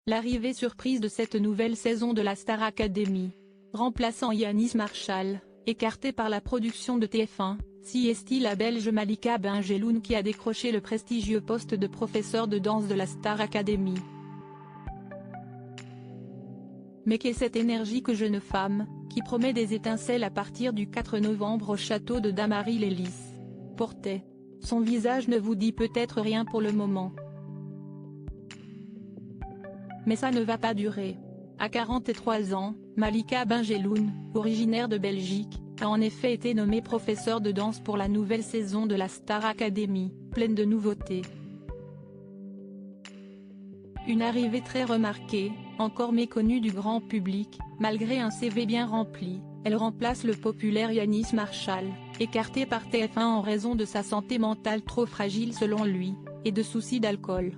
L'arrivée surprise de cette nouvelle saison de la Star Academy. Remplaçant Yannis Marshall, écarté par la production de TF1, CST la Belge Malika Benjeloun qui a décroché le prestigieux poste de professeur de danse de la Star Academy. Mais qu'est cette énergique jeune femme, qui promet des étincelles à partir du 4 novembre au château de Damary-les-Lys? Portait. Son visage ne vous dit peut-être rien pour le moment. Mais ça ne va pas durer. À 43 ans, Malika Benjeloun, originaire de Belgique, a en effet été nommée professeure de danse pour la nouvelle saison de la Star Academy, pleine de nouveautés. Une arrivée très remarquée, encore méconnue du grand public, malgré un CV bien rempli, elle remplace le populaire Yannis Marshall, écarté par TF1 en raison de sa santé mentale trop fragile selon lui, et de soucis d'alcool.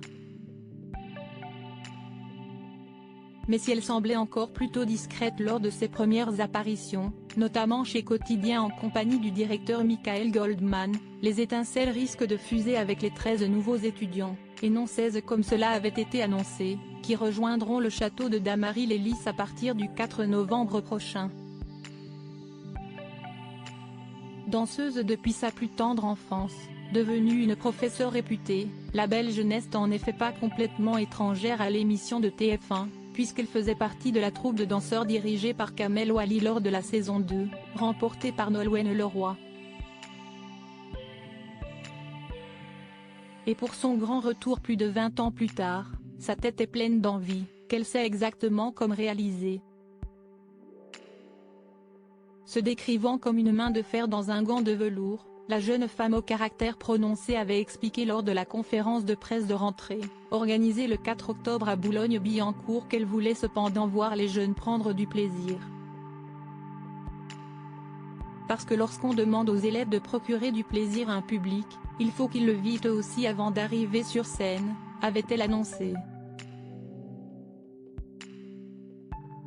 Mais si elle semblait encore plutôt discrète lors de ses premières apparitions, notamment chez Quotidien en compagnie du directeur Michael Goldman, les étincelles risquent de fuser avec les 13 nouveaux étudiants, et non 16 comme cela avait été annoncé, qui rejoindront le château de Damary-les-Lys à partir du 4 novembre prochain. Danseuse depuis sa plus tendre enfance, devenue une professeure réputée, la Belge n'est en effet pas complètement étrangère à l'émission de TF1, puisqu'elle faisait partie de la troupe de danseurs dirigée par Kamel Ouali lors de la saison 2, remportée par Nolwenn Leroy. Et pour son grand retour plus de 20 ans plus tard, sa tête est pleine d'envie, qu'elle sait exactement comment réaliser. Se décrivant comme une main de fer dans un gant de velours, la jeune femme au caractère prononcé avait expliqué lors de la conférence de presse de rentrée, organisée le 4 octobre à Boulogne-Billancourt qu'elle voulait cependant voir les jeunes prendre du plaisir. Parce que lorsqu'on demande aux élèves de procurer du plaisir à un public, il faut qu'ils le vivent eux aussi avant d'arriver sur scène, avait-elle annoncé.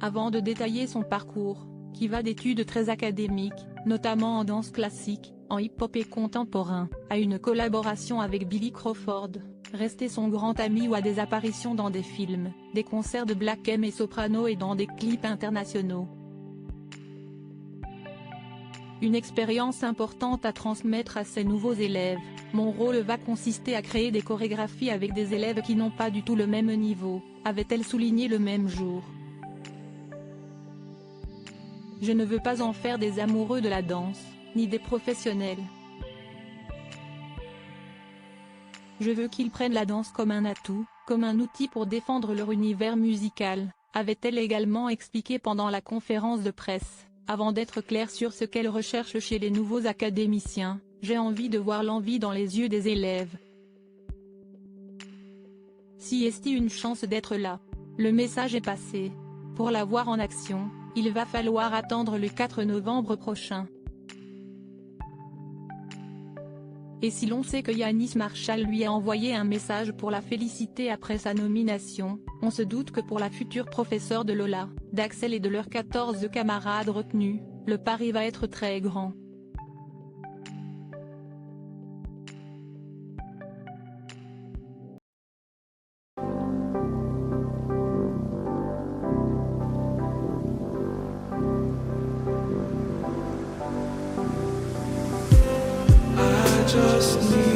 Avant de détailler son parcours, qui va d'études très académiques, notamment en danse classique, en hip-hop et contemporain, à une collaboration avec Billy Crawford, resté son grand ami ou à des apparitions dans des films, des concerts de Black M et Soprano et dans des clips internationaux. Une expérience importante à transmettre à ses nouveaux élèves, mon rôle va consister à créer des chorégraphies avec des élèves qui n'ont pas du tout le même niveau, avait-elle souligné le même jour. Je ne veux pas en faire des amoureux de la danse, ni des professionnels. Je veux qu'ils prennent la danse comme un atout, comme un outil pour défendre leur univers musical, avait-elle également expliqué pendant la conférence de presse, avant d'être claire sur ce qu'elle recherche chez les nouveaux académiciens. J'ai envie de voir l'envie dans les yeux des élèves. Si est-il une chance d'être là? Le message est passé. Pour la voir en action, il va falloir attendre le 4 novembre prochain. Et si l'on sait que Yannis Marshall lui a envoyé un message pour la féliciter après sa nomination, on se doute que pour la future professeure de Lola, d'Axel et de leurs 14 camarades retenus, le pari va être très grand. Just need